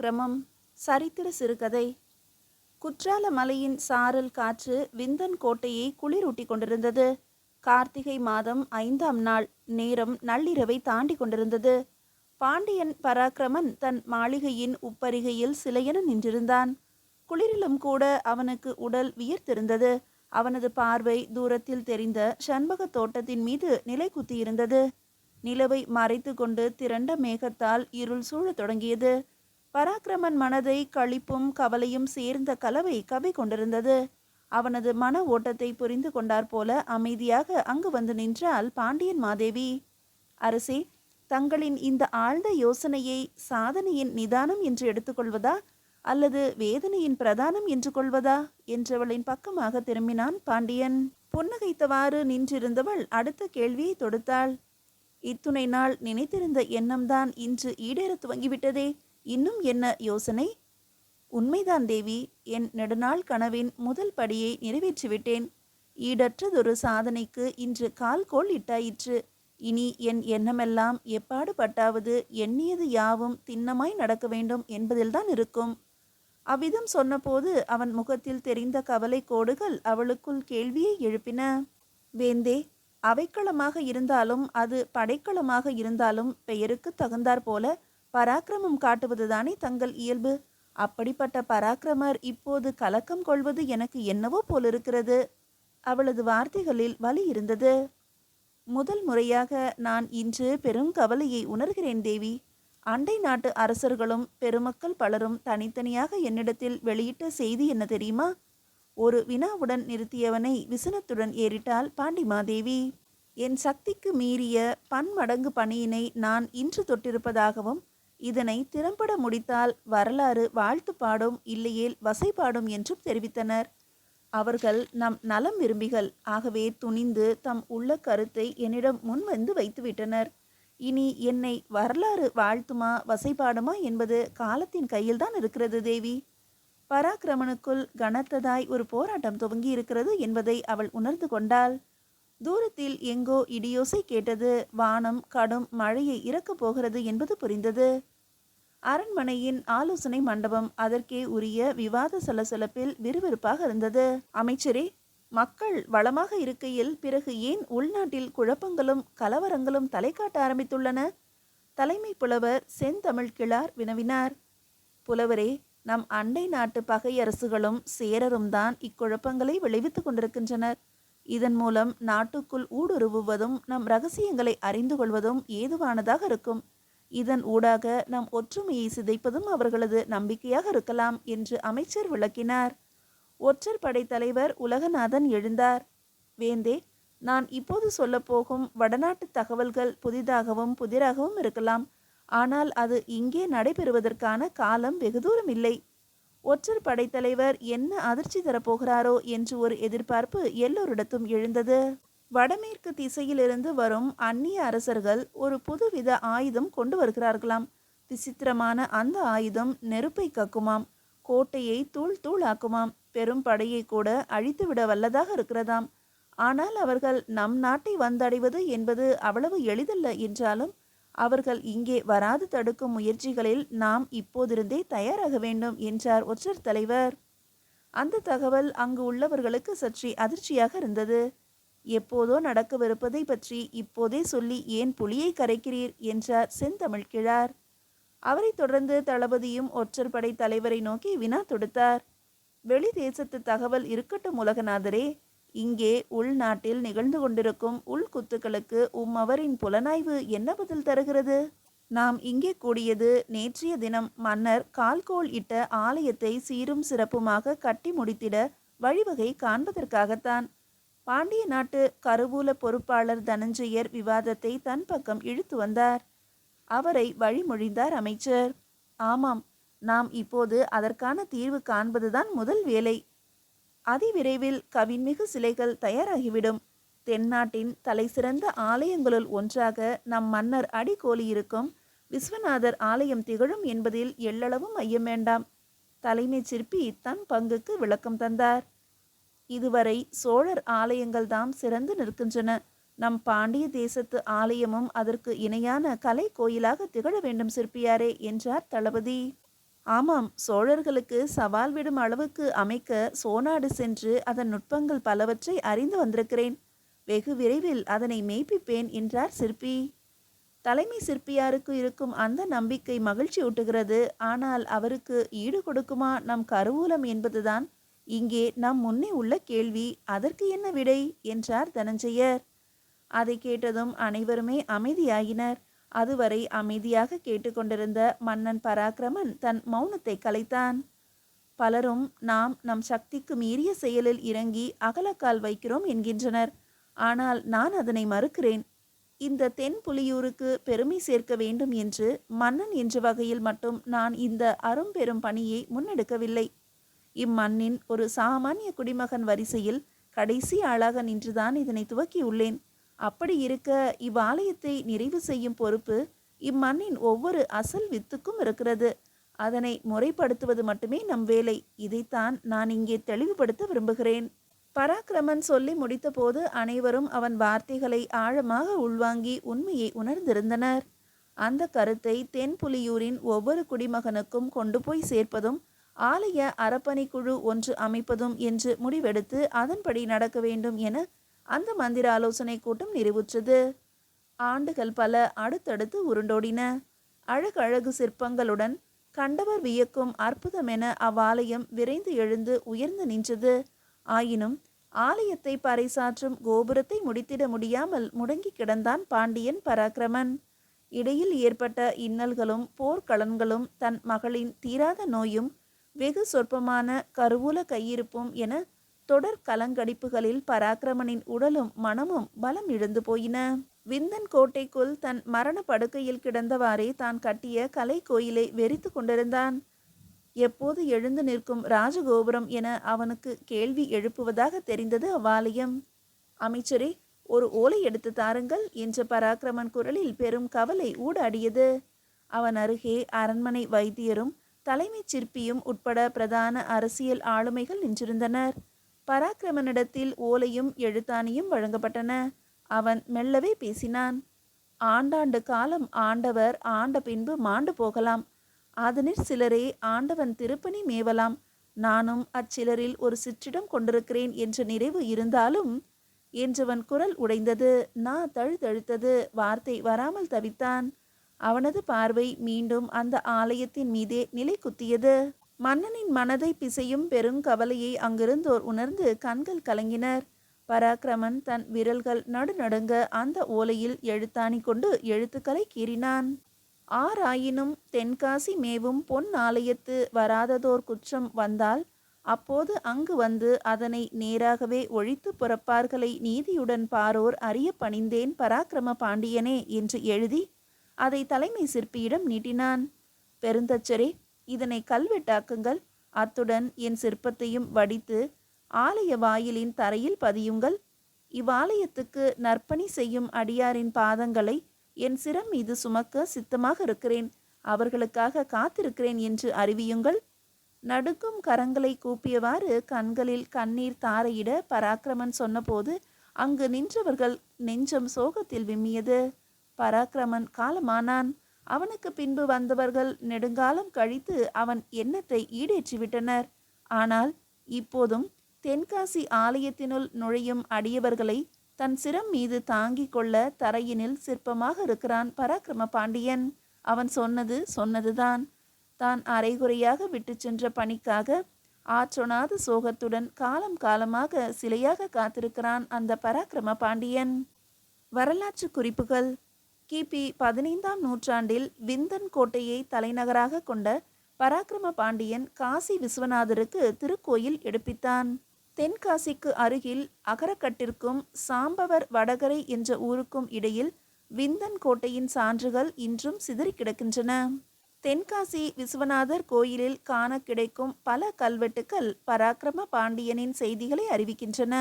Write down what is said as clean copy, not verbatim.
பராக்கிரமம். சரித்திர சிறுகதை. குற்றால மலையின் சாரல் காற்று விந்தன் கோட்டையை குளிரூட்டி கொண்டிருந்தது. கார்த்திகை மாதம் 5ஆம் நாள். நேரம் நள்ளிரவை தாண்டி கொண்டிருந்தது. பாண்டியன் பராக்கிரமன் தன் மாளிகையின் உப்பரிகையில் சிலையென நின்றிருந்தான். குளிரிலும் கூட அவனுக்கு உடல் வியர்த்திருந்தது. அவனது பார்வை தூரத்தில் தெரிந்த சண்பக தோட்டத்தின் மீது நிலை குத்தியிருந்தது. நிலவை மறைத்து கொண்டு திரண்ட மேகத்தால் இருள் சூழத் தொடங்கியது. பராக்கிரமன் மனதை களிப்பும் கவலையும் சேர்ந்த கலவை கவி கொண்டிருந்தது. அவனது மன ஓட்டத்தை புரிந்து கொண்டார் போல அமைதியாக அங்கு வந்து நின்றாள் பாண்டியன் மாதேவி. அரசே, தங்களின் இந்த ஆழ்ந்த யோசனையை சாதனையின் நிதானம் என்று எடுத்துக்கொள்வதா அல்லது வேதனையின் பிரதானம் என்று கொள்வதா என்றவளின் பக்கமாக திரும்பினான் பாண்டியன். புன்னகைத்தவாறு நின்றிருந்தவள் அடுத்த கேள்வியை தொடுத்தாள். இத்துணை நாள் நினைத்திருந்த எண்ணம்தான் இன்று ஈடேற துவங்கிவிட்டதே. இன்னும் என்ன யோசனை? உண்மைதான் தேவி. என் நெடுநாள் கனவின் முதல் படியை நிறைவேற்றிவிட்டேன். ஈடற்றதொரு சாதனைக்கு இன்று கால்கோள் இட்டாயிற்று. இனி என் எண்ணமெல்லாம் எப்பாடு பட்டாவது எண்ணியது யாவும் திண்ணமாய் நடக்க வேண்டும் என்பதில்தான் இருக்கும். அவ்விதம் சொன்னபோது அவன் முகத்தில் தெரிந்த கவலை கோடுகள் அவளுக்குள் கேள்வியை எழுப்பின. வேந்தே, அவைக்களமாக இருந்தாலும் அது படைக்களமாக இருந்தாலும் பெயருக்கு தகுந்தாற் போல பராக்கிரமம் காட்டுவதுதானே தங்கள் இயல்பு. அப்படிப்பட்ட பராக்கிரமர் இப்போது கலக்கம் கொள்வது எனக்கு என்னவோ போலிருக்கிறது. அவளது வார்த்தைகளில் வலி இருந்தது. முதல் முறையாக நான் இன்று பெரும் கவலையை உணர்கிறேன் தேவி. அண்டை நாட்டு அரசர்களும் பெருமக்கள் பலரும் தனித்தனியாக என்னிடத்தில் வெளியிட்ட செய்தி என்ன தெரியுமா? ஒரு வினாவுடன் நிறுத்தியவனை விசனத்துடன் ஏறிட்டாள் பாண்டிமாதேவி. என் சக்திக்கு மீறிய பன்மடங்கு பணியினை நான் இன்று தொட்டிருப்பதாகவும் இதனை திறம்பட முடித்தால் வரலாறு வாழ்த்து பாடும், இல்லையேல் வசைபாடும் என்றும் தெரிவித்தனர். அவர்கள் நம் நலம் விரும்பிகள். ஆகவே துணிந்து தம் உள்ள கருத்தை என்னிடம் முன்வந்து வைத்துவிட்டனர். இனி என்னை வரலாறு வாழ்த்துமா வசைபாடுமா என்பது காலத்தின் கையில்தான் இருக்கிறது தேவி. பராக்கிரமனுக்குள் கனத்ததாய் ஒரு போராட்டம் துவங்கி இருக்கிறது என்பதை அவள் உணர்ந்து கொண்டாள். தூரத்தில் எங்கோ இடியோசை கேட்டது. வானம் கடும் மழையை இறக்கப் போகிறது என்பது புரிந்தது. அரண்மனையின் ஆலோசனை மண்டபம் அதற்கே உரிய விவாத சலசலப்பில் விறுவிறுப்பாக இருந்தது. அமைச்சரே, மக்கள் வளமாக இருக்கையில் பிறகு ஏன் உள்நாட்டில் குழப்பங்களும் கலவரங்களும் தலை காட்ட ஆரம்பித்துள்ளன? தலைமை புலவர் செந்தமிழ் கிழார் வினவினார். புலவரே, நம் அண்டை நாட்டு பகையரசுகளும் சேரரும் தான் இக்குழப்பங்களை விளைவித்து கொண்டிருக்கின்றனர். இதன் மூலம் நாட்டுக்குள் ஊடுருவுவதும் நம் இரகசியங்களை அறிந்து கொள்வதும் ஏதுவானதாக இருக்கும். இதன் ஊடாக நம் ஒற்றுமையை சிதைப்பதும் அவர்களது நம்பிக்கையாக இருக்கலாம் என்று அமைச்சர் விளக்கினார். ஒற்றர் படை தலைவர் உலகநாதன் எழுந்தார். வேந்தே, நான் இப்போது சொல்லப்போகும் வடநாட்டு தகவல்கள் புதிதாகவும் புதிராகவும் இருக்கலாம். ஆனால் அது இங்கே நடைபெறுவதற்கான காலம் வெகு தூரம் இல்லை. ஒற்றர் படைத்தலைவர் என்ன அதிர்ச்சி தரப்போகிறாரோ என்று ஒரு எதிர்பார்ப்பு எல்லோரிடத்தும் எழுந்தது. வடமேற்கு திசையிலிருந்து வரும் அந்நிய அரசர்கள் ஒரு புதுவித ஆயுதம் கொண்டு வருகிறார்களாம். விசித்திரமான அந்த ஆயுதம் நெருப்பை கக்குமாம், கோட்டையை தூள் தூளாக்குமாம், பெரும் படையை கூட அழித்துவிட வல்லதாக இருக்கிறதாம். ஆனால் அவர்கள் நம் நாட்டை வந்தடைவது என்பது அவ்வளவு எளிதல்ல என்றாலும் அவர்கள் இங்கே வராது தடுக்கும் முயற்சிகளில் நாம் இப்போதிருந்தே தயாராக வேண்டும் என்றார் ஒற்றர் தலைவர். அந்த தகவல் அங்கு உள்ளவர்களுக்கு சற்றே அதிர்ச்சியாக இருந்தது. எப்போதோ நடக்கவிருப்பதை பற்றி இப்போதே சொல்லி ஏன் புலியை கரைக்கிறீர் என்றார் செந்தமிழ் கிழார். அவரை தொடர்ந்து தளபதியும் ஒற்றர் படை தலைவரை நோக்கி வினா தொடுத்தார். வெளி தேசத்து தகவல் இருக்கட்டும் உலகநாதரே, இங்கே உள்நாட்டில் நிகழ்ந்து கொண்டிருக்கும் உள்குத்துக்களுக்கு அவரின் புலனாய்வு என்ன பதில் தருகிறது? நாம் இங்கே கூடியது நேற்றைய தினம் மன்னர் கால்கோள் இட்ட ஆலயத்தை சீரும் சிறப்புமாக கட்டி முடித்திட வழிவகை காண்பதற்காகத்தான். பாண்டிய நாட்டு கருவூல பொறுப்பாளர் தனஞ்சயர் விவாதத்தை தன் பக்கம் இழுத்து வந்தார். அவரை வழிமொழிந்தார் அமைச்சர். ஆமாம், நாம் இப்போது அதற்கான தீர்வு காண்பதுதான் முதல் வேலை. அதிவிரைவில் கவின்மிகு சிலைகள் தயாராகிவிடும். தென்னாட்டின் தலை சிறந்த ஆலயங்களுள் ஒன்றாக நம் மன்னர் அடிக்கோலியிருக்கும் விஸ்வநாதர் ஆலயம் திகழும் என்பதில் எள்ளளவும் ஐயம் வேண்டாம். தலைமை சிற்பி தன் பங்குக்கு விளக்கம் தந்தார். இதுவரை சோழர் ஆலயங்கள் தாம் சிறந்து நிற்கின்றன. நம் பாண்டிய தேசத்து ஆலயமும் அதற்கு இணையான கலை கோயிலாக திகழ வேண்டும் சிற்பியாரே என்றார் தளபதி. ஆமாம், சோழர்களுக்கு சவால் விடும் அளவுக்கு அமைக்க சோநாடு சென்று அதன் நுட்பங்கள் பலவற்றை அறிந்து வந்திருக்கிறேன். வெகு விரைவில் அதனை மெய்ப்பிப்பேன் என்றார் சிற்பி. தலைமை சிற்பியாருக்கு இருக்கும் அந்த நம்பிக்கை மகிழ்ச்சியூட்டுகிறது. ஆனால் அவருக்கு ஈடு கொடுக்குமா நம் கருவூலம் என்பதுதான் இங்கே நம் முன்னே உள்ள கேள்வி. அதற்கு என்ன விடை என்றார் தனஞ்செயர். அதை கேட்டதும் அனைவருமே அமைதியாகினர். அதுவரை அமைதியாக கேட்டுக்கொண்டிருந்த மன்னன் பராக்கிரமன் தன் மௌனத்தை கலைத்தான். பலரும் நாம் நம் சக்திக்கு மீறிய செயலில் இறங்கி அகலக்கால் வைக்கிறோம் என்கின்றனர். ஆனால் நான் அதனை மறுக்கிறேன். இந்த தென் புலியூருக்கு பெருமை சேர்க்க வேண்டும் என்று மன்னன் என்ற வகையில் மட்டும் நான் இந்த அரும்பெரும் பணியை முன்னெடுக்கவில்லை. இம்மண்ணின் ஒரு சாமானிய குடிமகன் வரிசையில் கடைசி ஆளாக நின்றுதான் இதனை துவக்கியுள்ளேன். அப்படி இருக்க இவ்வாலயத்தை நிறைவு செய்யும் பொறுப்பு இம்மண்ணின் ஒவ்வொரு அசல் வித்துக்கும் இருக்கிறது. அதனை முறைப்படுத்துவது மட்டுமே நம் வேலை. இதைத்தான் நான் இங்கே தெளிவுபடுத்த விரும்புகிறேன். பராக்கிரமன் சொல்லி முடித்தபோது அனைவரும் அவன் வார்த்தைகளை ஆழமாக உள்வாங்கி உண்மையை உணர்ந்திருந்தனர். அந்த கருத்தை தென்புலியூரின் ஒவ்வொரு குடிமகனுக்கும் கொண்டு போய் சேர்ப்பதும் ஆலய அறப்பணிக்குழு ஒன்று அமைப்பதும் என்று முடிவெடுத்து அதன்படி நடக்க வேண்டும் என அந்த மந்திர ஆலோசனை கூட்டம் நிறைவுற்றது. ஆண்டுகள் பல அடுத்தடுத்து உருண்டோடின. அழகழகு சிற்பங்களுடன் கண்டவர் வியக்கும் அற்புதமென அவ்வாலயம் விரைந்து எழுந்து உயர்ந்து நின்றது. ஆயினும் ஆலயத்தை பறைசாற்றும் கோபுரத்தை முடித்திட முடியாமல் முடங்கி கிடந்தான் பாண்டியன் பராக்கிரமன். இடையில் ஏற்பட்ட இன்னல்களும் போர்க்களன்களும் தன் மகளின் தீராத நோயும் வெகு சொற்பமான கருவூல கையிருப்பும் என தொடர் கலங்கடிப்புகளில் பராக்கிரமனின் உடலும் மனமும் பலம் இழந்து போயின. விந்தன் கோட்டைக்குள் தன் மரண படுக்கையில் கிடந்தவாறே தான் கட்டிய கலை கோயிலை வெறித்து கொண்டிருந்தான். எப்போது எழுந்து நிற்கும் ராஜகோபுரம் என அவனுக்கு கேள்வி எழுப்புவதாக தெரிந்தது அவ்வாலயம். அமைச்சரே, ஒரு ஓலை எடுத்து தாருங்கள் என்ற பராக்கிரமன் குரலில் பெரும் கவலை ஊடாடியது. அவன் அருகே அரண்மனை வைத்தியரும் தலைமைச் சிற்பியும் உட்பட பிரதான அரசியல் ஆளுமைகள் நின்றிருந்தனர். பராக்கிரமனிடத்தில் ஓலையும் எழுத்தாணியும் வழங்கப்பட்டன. அவன் மெல்லவே பேசினான். ஆண்டாண்டு காலம் ஆண்டவர் ஆண்ட பின்பு மாண்டு போகலாம். அதனிற் சிலரே ஆண்டவன் திருப்பணி மேவலாம். நானும் அச்சிலரில் ஒரு சிற்றிடம் கொண்டிருக்கிறேன் என்ற நிறைவு இருந்தாலும் என்றவன் குரல் உடைந்தது. தழுதழுத்தது. வார்த்தை வராமல் தவித்தான். அவனது பார்வை மீண்டும் அந்த ஆலயத்தின் மீதே நிலை குத்தியது. மன்னனின் மனதை பிசையும் பெருங்கவலையை அங்கிருந்தோர் உணர்ந்து கண்கள் கலங்கினர். பராக்கிரமன் தன் விரல்கள் நடுநடுங்க அந்த ஓலையில் எழுத்தாணி கொண்டு எழுத்துக்களை கீறினான். ஆராயினும் தென்காசி மேவும் பொன் ஆலயத்து வராததோர் குற்றம் வந்தால் அப்போது அங்கு வந்து அதனை நேராகவே ஒழித்து புறப்பார்களை நீதியுடன் பாரோர் அறிய பணிந்தேன் பராக்கிரம பாண்டியனே என்று எழுதி அதை தலைமை சிற்பியிடம் நீட்டினான். பெருந்தச்சரே, இதனை கல்வெட்டாக்குங்கள். அத்துடன் என் சிற்பத்தையும் வடித்து ஆலய வாயிலின் தரையில் பதியுங்கள். இவ்வாலயத்துக்கு நற்பணி செய்யும் அடியாரின் பாதங்களை என் சிரம் மீது சுமக்க சித்தமாக இருக்கிறேன். அவர்களுக்காக காத்திருக்கிறேன் என்று அறிவியுங்கள். நடுக்கும் கரங்களை கூப்பியவாறு கண்களில் கண்ணீர் தாரையிட பராக்கிரமன் சொன்னபோது அங்கு நின்றவர்கள் நெஞ்சம் சோகத்தில் விம்மியது. பராக்கிரமன் காலமானான். அவனுக்கு பின்பு வந்தவர்கள் நெடுங்காலம் கழித்து அவன் எண்ணத்தை ஈடேற்றிவிட்டனர். ஆனால் இப்போதும் தென்காசி ஆலயத்தினுள் நுழையும் அடியவர்களை தன் சிரம் மீது தாங்கிக் கொள்ள தரையினில் சிற்பமாக இருக்கிறான் பராக்கிரம பாண்டியன். அவன் சொன்னதுதான். தான் அரைகுறையாக விட்டு சென்ற பணிக்காக ஆற்றொணாத சோகத்துடன் காலம் காலமாக சிலையாக காத்திருக்கிறான் அந்த பராக்கிரம பாண்டியன். வரலாற்று குறிப்புகள். கிபி 15ஆம் நூற்றாண்டில் விந்தன் கோட்டையை தலைநகராக கொண்ட பராக்கிரம பாண்டியன் காசி விஸ்வநாதருக்கு திருக்கோயில் எடுப்பித்தான். தென்காசிக்கு அருகில் அகரக்கட்டிற்கும் சாம்பவர் வடகரை என்ற ஊருக்கும் இடையில் விந்தன் கோட்டையின் சான்றுகள் இன்றும் சிதறி கிடக்கின்றன. தென்காசி விஸ்வநாதர் கோயிலில் காண கிடைக்கும் பல கல்வெட்டுக்கள் பராக்கிரம பாண்டியனின் செய்திகளை அறிவிக்கின்றன.